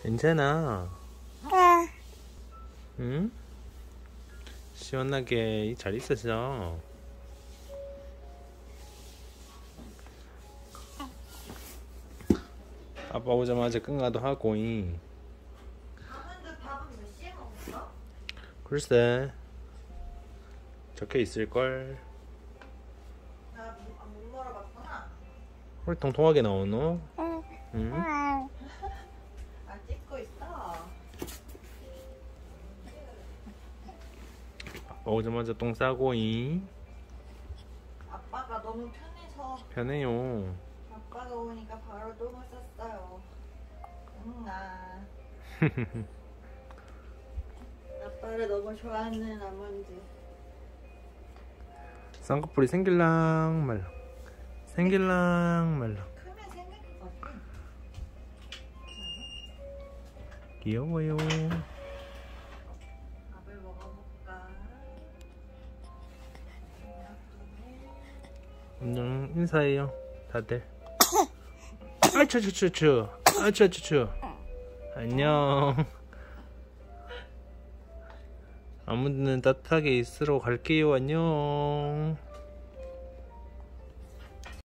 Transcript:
괜찮아. 응? 시원하게 잘 있었어. 아빠 오자마자 끙가도 하고. 밥은 몇 시에 먹었어? 글쎄, 적혀 있을걸. 나 못 물어봤구나. 헐, 통통하게 나오노? 응? 아, 찍고 있어. 아빠 오자마자 똥 싸고잉. 아빠가 너무 편해서 편해요. 아빠가 오니까 바로 똥을 쌌어요. 나 아빠를 너무 좋아하는 아몬드. 쌍꺼풀이 생길랑 말랑. 생길랑 말랑. 크면 생길 것 같아. 귀여워요. 밥을 먹어볼까? 안녕, 인사해요 다들. 아추추추추 아추추추. 안녕. 아무튼 따뜻하게 있으러 갈게요. 안녕.